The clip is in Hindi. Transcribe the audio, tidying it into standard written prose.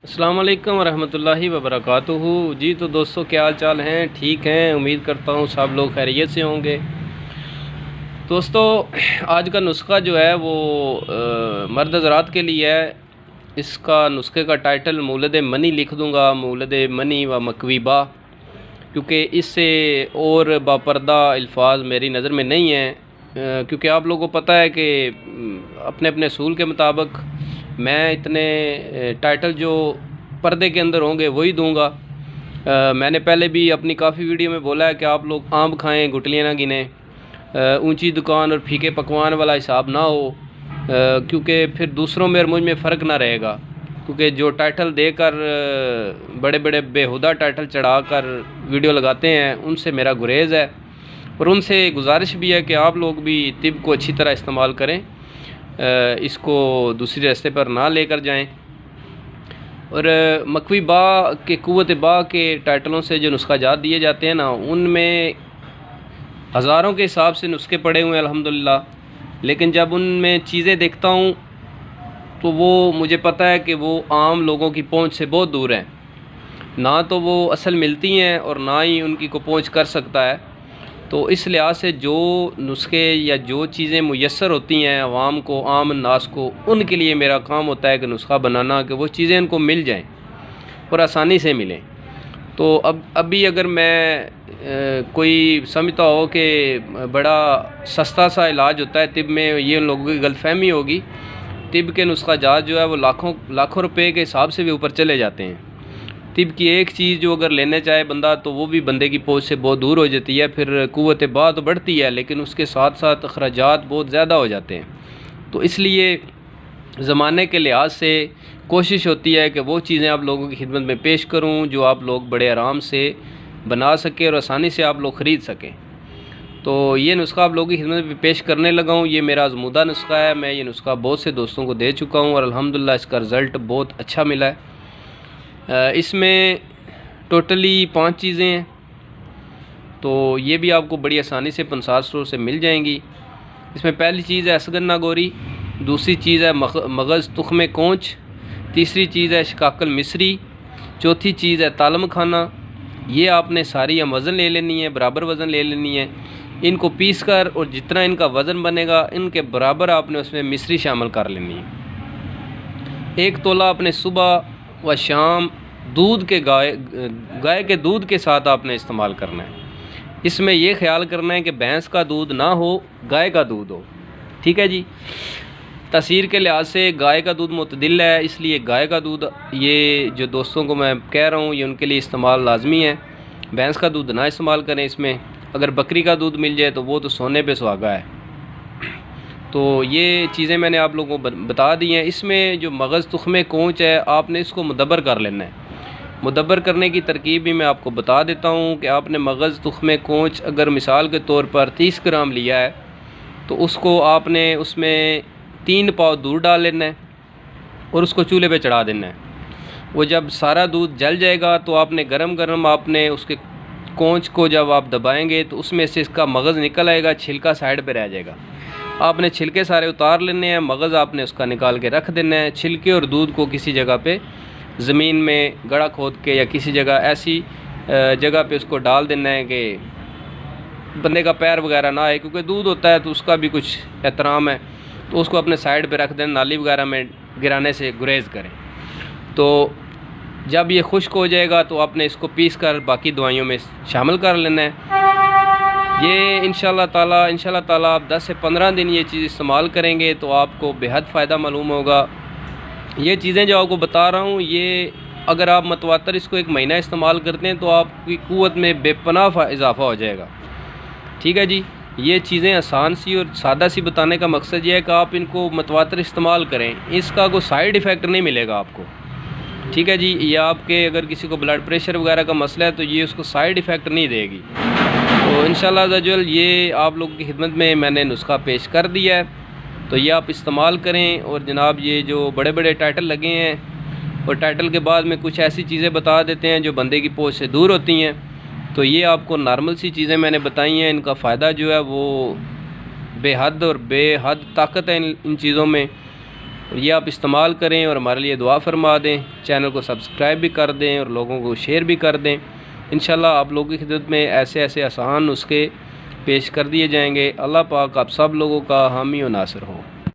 अस्सलाम वालेकुम रहमतुल्लाहि व बरकातुहू। जी तो दोस्तों, क्या हाल चाल हैं? ठीक हैं, उम्मीद करता हूँ सब लोग खैरियत से होंगे। दोस्तों, आज का नुस्खा जो है वो मर्द हज़रात के लिए है। इसका नुस्खे का टाइटल मौलद मनी लिख दूँगा, मौलद मनी व मकवीबा, क्योंकि इससे और बापर्दा अल्फाज मेरी नज़र में नहीं हैं। क्योंकि आप लोगों को पता है कि अपने अपने असूल के मुताबिक मैं इतने टाइटल जो पर्दे के अंदर होंगे वही दूंगा। मैंने पहले भी अपनी काफ़ी वीडियो में बोला है कि आप लोग आम खाएं, गुटलियाँ ना गिनें, ऊंची दुकान और फीके पकवान वाला हिसाब ना हो, क्योंकि फिर दूसरों में और मुझ में फ़र्क ना रहेगा। क्योंकि जो टाइटल देकर बड़े बड़े बेहुदा टाइटल चढ़ाकर वीडियो लगाते हैं उनसे मेरा गुरेज़ है, और उनसे गुजारिश भी है कि आप लोग भी तिब को अच्छी तरह इस्तेमाल करें, इसको दूसरे रास्ते पर ना लेकर जाएं। और मकवी बा के कुव्वत बा के टाइटलों से जो नुस्खा जात दिए जाते हैं ना, उनमें हज़ारों के हिसाब से नुस्खे पड़े हुए हैं अल्हम्दुलिल्लाह। लेकिन जब उनमें चीज़ें देखता हूँ तो वो मुझे पता है कि वो आम लोगों की पहुँच से बहुत दूर हैं, ना तो वो असल मिलती हैं और ना ही उनकी को पहुँच कर सकता है। तो इस लिहाज से जो नुस्खे या जो चीज़ें मुयस्सर होती हैं आवाम को, आम नास को, उनके लिए मेरा काम होता है कि नुस्खा बनाना, कि वो चीज़ें उनको मिल जाएं और आसानी से मिलें। तो अब अभी अगर मैं कोई समझता हो कि बड़ा सस्ता सा इलाज होता है तिब में, ये उन लोगों की गलतफहमी होगी। तिब के नुस्खा जात जो है वो लाखों रुपए के हिसाब से भी ऊपर चले जाते हैं। तिब की एक चीज़ जो अगर लेना चाहे बंदा तो वो भी बंदे की पहुंच से बहुत दूर हो जाती है। फिर कुव्वत बा तो बढ़ती है, लेकिन उसके साथ साथ अखराजात बहुत ज़्यादा हो जाते हैं। तो इसलिए ज़माने के लिहाज से कोशिश होती है कि वो चीज़ें आप लोगों की खिदमत में पेश करूं जो आप लोग बड़े आराम से बना सकें और आसानी से आप लोग ख़रीद सकें। तो ये नुस्खा आप लोगों की खिदमत में पेश करने लगा हूँ। ये मेरा आज़मूदा नुस्खा है। मैं ये नुस्खा बहुत से दोस्तों को दे चुका हूँ और अल्हम्दुलिल्लाह इसका रिज़ल्ट बहुत अच्छा मिला है। इसमें टोटली 5 चीज़ें हैं, तो ये भी आपको बड़ी आसानी से पंसार स्टोर से मिल जाएंगी। इसमें पहली चीज़ है असगन्ना गोरी, दूसरी चीज़ है मगज़ तुख्म कोंच, तीसरी चीज़ है शिकाकल मिस्री, चौथी चीज़ है तालम खाना। ये आपने सारी हम वज़न ले लेनी है, बराबर वज़न ले लेनी है। इनको पीस कर और जितना इनका वज़न बनेगा इनके बराबर आपने उसमें मिस्री शामिल कर लेनी है। 1 तोला आपने सुबह व शाम दूध के गाय के दूध के साथ आपने इस्तेमाल करना है। इसमें यह ख्याल करना है कि भैंस का दूध ना हो, गाय का दूध हो। ठीक है जी। तासीर के लिहाज से गाय का दूध मुतदिल है, इसलिए गाय का दूध, ये जो दोस्तों को मैं कह रहा हूँ, ये उनके लिए इस्तेमाल लाजमी है। भैंस का दूध ना इस्तेमाल करें इसमें। अगर बकरी का दूध मिल जाए तो वो तो सोने पे सुहागा है। तो ये चीज़ें मैंने आप लोगों को बता दी हैं। इसमें जो मगज़ तुख्म कोंच है, आपने इसको मुदब्बर कर लेना है। मुदब्बर करने की तरकीब भी मैं आपको बता देता हूँ कि आपने मगज़ तुख्म कोंच अगर मिसाल के तौर पर 30 ग्राम लिया है तो उसको आपने उसमें 3 पाव दूध डाल लेना है और उसको चूल्हे पे चढ़ा देना है। वो जब सारा दूध जल जाएगा तो आपने गरम गरम आपने उसके कोंच को जब आप दबाएंगे तो उसमें से इसका मगज़ निकल आएगा, छिलका साइड पे रह जाएगा। आपने छिलके सारे उतार लेने हैं, मगज़ आपने उसका निकाल के रख देना है। छिलके और दूध को किसी जगह पे ज़मीन में गड़ा खोद के या किसी जगह ऐसी जगह पे उसको डाल देना है कि बंदे का पैर वगैरह ना आए, क्योंकि दूध होता है तो उसका भी कुछ एहतराम है। तो उसको अपने साइड पे रख देना, नाली वगैरह में गिराने से गुरेज़ करें। तो जब ये खुश्क हो जाएगा तो आपने इसको पीस कर बाकी दवाइयों में शामिल कर लेना है। ये इंशाल्लाह ताला आप 10 से 15 दिन ये चीज़ इस्तेमाल करेंगे तो आपको बेहद फ़ायदा मालूम होगा। ये चीज़ें जो आपको बता रहा हूँ, ये अगर आप मतवातर इसको 1 महीना इस्तेमाल करते हैं तो आपकी क़ुव्वत में बेपनाह इजाफ़ा हो जाएगा। ठीक है जी। ये चीज़ें आसान सी और सादा सी बताने का मकसद ये है कि आप इनको मतवातर इस्तेमाल करें, इसका कोई साइड इफ़ेक्ट नहीं मिलेगा आपको। ठीक है जी। ये आपके अगर किसी को ब्लड प्रेशर वगैरह का मसला है तो ये उसको साइड इफ़ेक्ट नहीं देगी। तो इंशाल्लाह अज़्ज़ा ये आप लोगों की खिदमत में मैंने नुस्खा पेश कर दिया है, तो ये आप इस्तेमाल करें। और जनाब, ये जो बड़े बड़े टाइटल लगे हैं और टाइटल के बाद में कुछ ऐसी चीज़ें बता देते हैं जो बंदे की पहुंच से दूर होती हैं, तो ये आपको नॉर्मल सी चीज़ें मैंने बताई हैं। इनका फ़ायदा जो है वो बेहद और बेहद ताकत है इन चीज़ों में। ये आप इस्तेमाल करें और हमारे लिए दुआ फरमा दें। चैनल को सब्सक्राइब भी कर दें और लोगों को शेयर भी कर दें। इंशाल्लाह आप लोगों की खिदमत में ऐसे ऐसे आसान नुस्खे पेश कर दिए जाएंगे। अल्लाह पाक आप सब लोगों का हामी और नासिर हो।